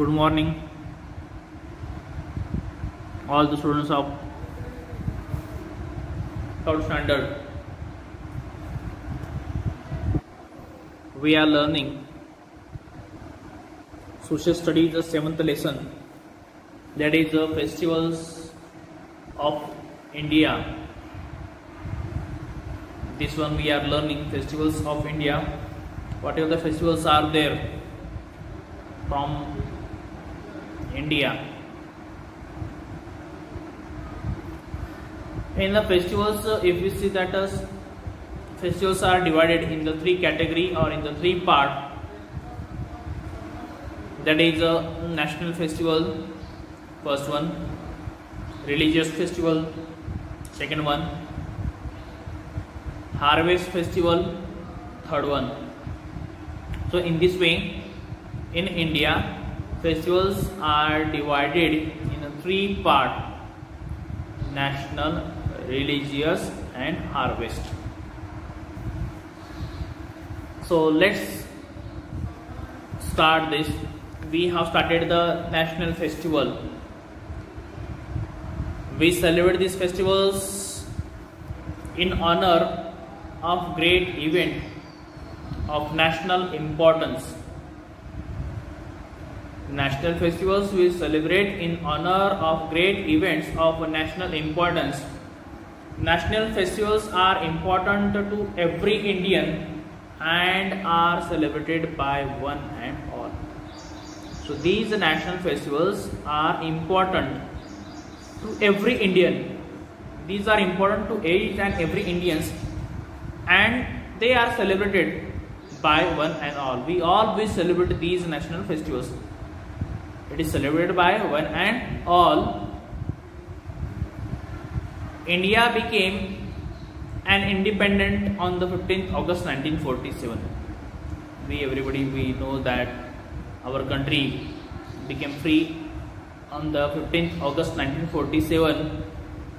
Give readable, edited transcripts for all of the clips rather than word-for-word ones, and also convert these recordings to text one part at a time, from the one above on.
Good morning, all the students of third standard. We are learning social studies, the seventh lesson, that is the festivals of India. This one we are learning festivals of India. Whatever the festivals are there from India. In the festivals, if we see that festivals are divided in the three category or in the three part. That is a national festival, first one; religious festival, second one; harvest festival, third one. So in this way, in India, festivals are divided in three part: national, religious and harvest. So let's start this. We have started the national festival. We celebrate these festivals in honor of great event of national importance. National festivals we celebrate in honor of great events of national importance. National festivals are important to every Indian and are celebrated by one and all. So these national festivals are important to every Indian. These are important to each and every Indians, and they are celebrated by one and all. We always celebrate these national festivals. It is celebrated by one and all. India became an independent on the 15th August 1947. We know that our country became free on the 15th August 1947.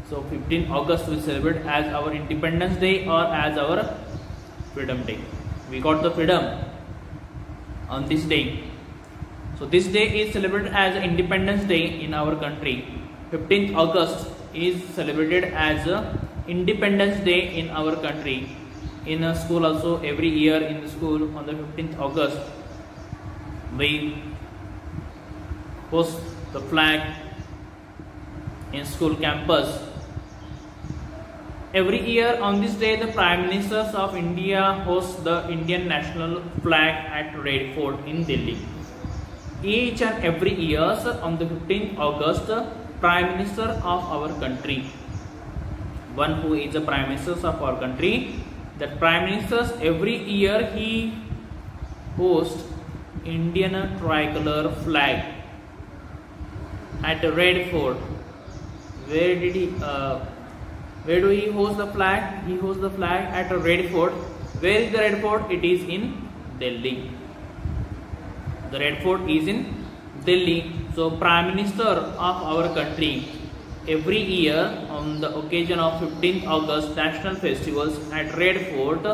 So 15th August we celebrate as our Independence Day or as our Freedom Day. We got the freedom on this day. So this day is celebrated as Independence Day in our country. 15th August is celebrated as Independence Day in our country. In a school also, every year in the school on the 15th August we host the flag in school campus. Every year on this day, the Prime Ministers of India host the Indian national flag at Red Fort in Delhi. Each and every year on the 15th August, Prime Minister of our country, one who is the Prime Minister of our country, that Prime Ministers every year he hosts Indian tricolor flag at Red Fort. Where do he host the flag? He hosts the flag at a Red Fort. Where is the Red Fort? It is in Delhi. The Red Fort is in Delhi. So Prime Minister of our country every year on the occasion of 15th August national festivals at Red Fort,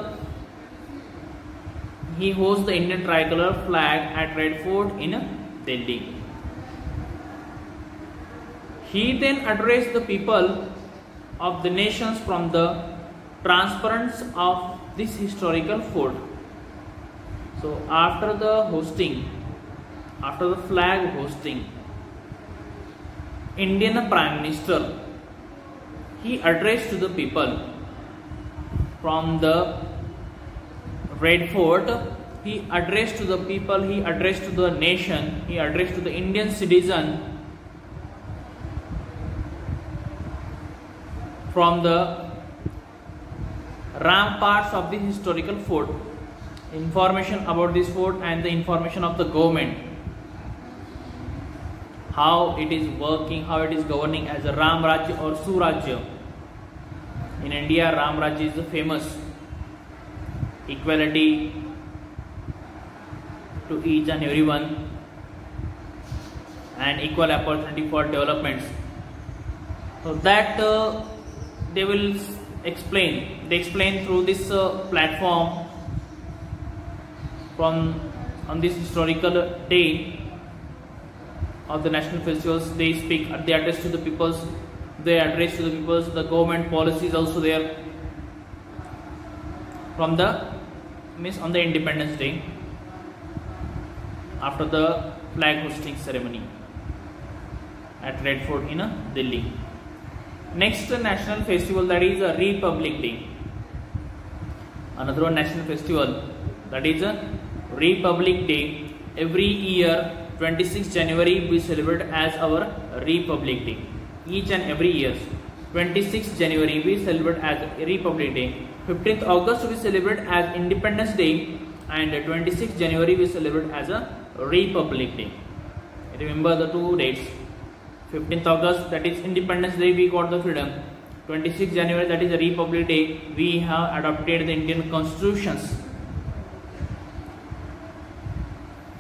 he hosts the Indian tricolor flag at Red Fort in Delhi. He then addressed the people of the nations from the transparency of this historical fort. So after the flag hosting, Indian Prime Minister, he addressed to the people from the Red Fort. He addressed to the people, he addressed to the nation, he addressed to the Indian citizen from the ramparts of the historical fort. Information about this fort and the information of the government, how it is working, how it is governing as a Ram Rajya or Surajya. In India, Ram Rajya is famous. Equality to each and everyone and equal opportunity for developments. So that they will explain. They explain through this platform from on this historical day of the national festivals. They speak, they address to the peoples, they address to the peoples. The government policies also there. From the means on the Independence Day, after the flag hosting ceremony at Red Fort in Delhi. Next national festival, that is a Republic Day. Another one national festival, that is a Republic Day. Every year 26 January we celebrate as our Republic Day. Each and every year 26 January we celebrate as Republic Day. 15th August we celebrate as Independence Day, and 26 January we celebrate as a Republic Day. Remember the two dates. 15th August, that is Independence Day, we got the freedom. 26 January, that is a Republic Day, we have adopted the Indian constitutions.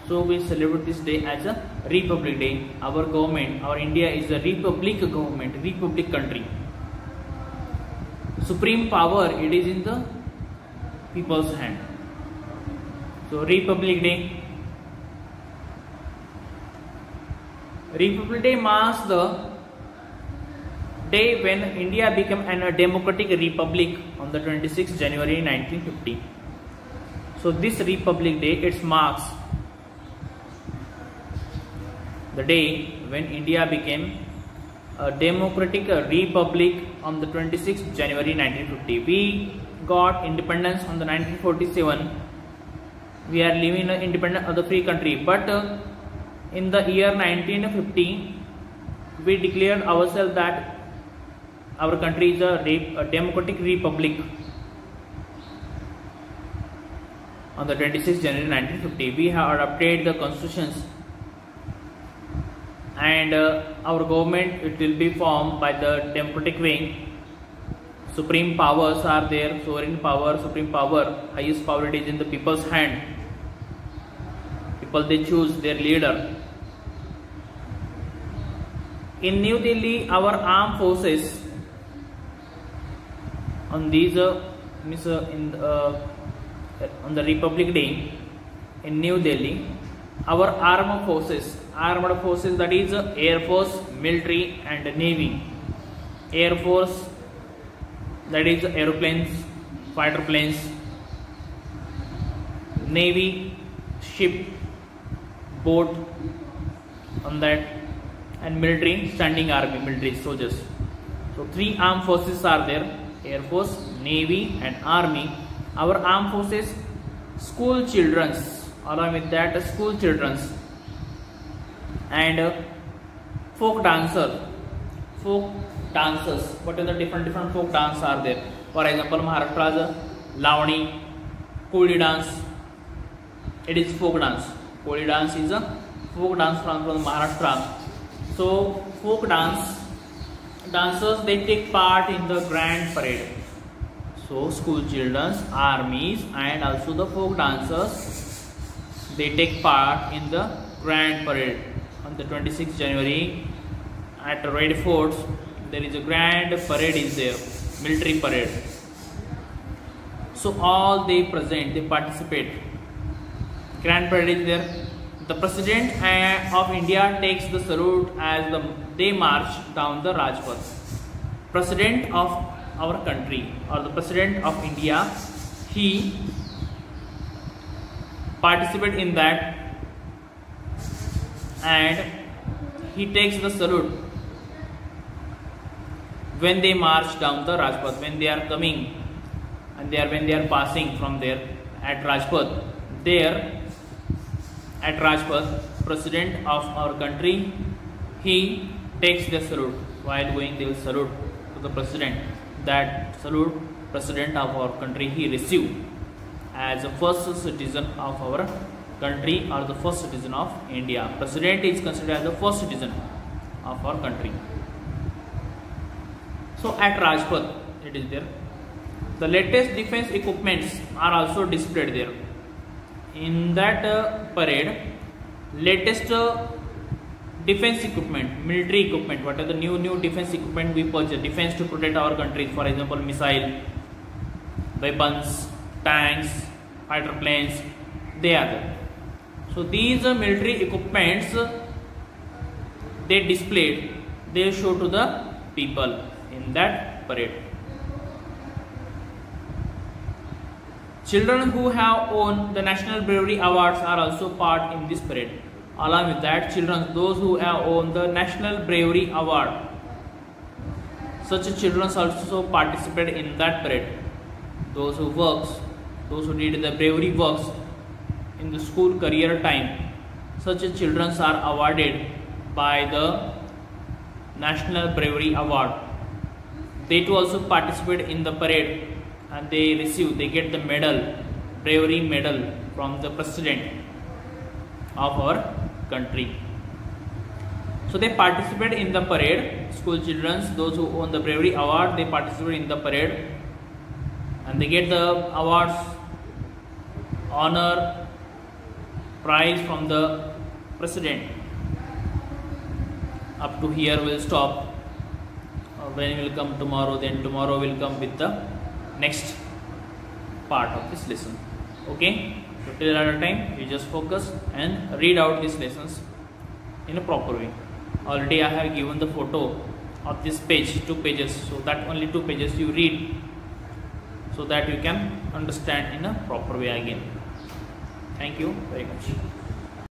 So we celebrate this day as a Republic Day. Our government, our India is a republic government, republic country. Supreme power, it is in the people's hand. So Republic Day. Republic Day marks the day when India became a democratic republic on the 26th January 1950. So this Republic Day, it marks the day when India became a democratic republic on the 26th January 1950. We got independence on the 1947. We are living in an independent of the free country, but in the year 1950 we declared ourselves that our country is a democratic republic on the 26th January 1950. We have adopted the constitutions, and our government, it will be formed by the democratic way. Supreme powers are there, sovereign power, supreme power, highest power, it is in the people's hand. People, they choose their leader. In New Delhi, our armed forces on these on the Republic Day in New Delhi, our armed forces, that is Air Force, military and Navy. Air Force, that is aeroplanes, fighter planes. Navy, ship, boat on that, and military, standing army, military soldiers. So three armed forces are there: Air Force, Navy and Army. Our armed forces, school children's, along with that school children's, and folk dancers. What are the different folk dance are there? For example, Maharashtra's Lavani, Koli dance, it is folk dance. Koli dance is a folk dance from Maharashtra. So folk dancers, they take part in the grand parade. So school children's, armies and also the folk dancers, they take part in the grand parade on the 26th January at Red Fort. There is a grand parade is there, military parade. So all they present, they participate. Grand parade is there. The President of India takes the salute as they march down the Rajpath. President of our country, or the President of India, he participates in that, and he takes the salute when they march down the Rajpath, when they are coming and when they are passing from there at Rajpath. There at Rajpath, President of our country, he takes the salute. While going, they will salute to the President. That salute, President of our country, he received as the first citizen of our country, or the first citizen of India. President is considered as the first citizen of our country. So at Rajpath, it is there. The latest defense equipments are also displayed there. In that parade, latest defense equipment, military equipment, what are the new defense equipment we purchase, defense to protect our country, for example, missile, weapons, tanks, fighter planes, they are there. So these military equipments, they displayed, they show to the people in that parade. Children who have won the National Bravery Awards are also part in this parade. Along with that, children, those who have won the National Bravery Award, such children also participate in that parade. Those who did the bravery works in the school career time, such children are awarded by the National Bravery Award. They too also participate in the parade, and they get the medal, bravery medal from the president of our country. So they participate in the parade. School children, those who won the bravery award, they participate in the parade, and they get the awards, honor, prize from the president. Up to here we'll stop. When we will come tomorrow, then tomorrow we'll come with the next part of this lesson. Okay, so till that time you just focus and read out these lessons in a proper way. Already I have given the photo of this page, 2 pages, so that only 2 pages you read, so that you can understand in a proper way again. Thank you very much.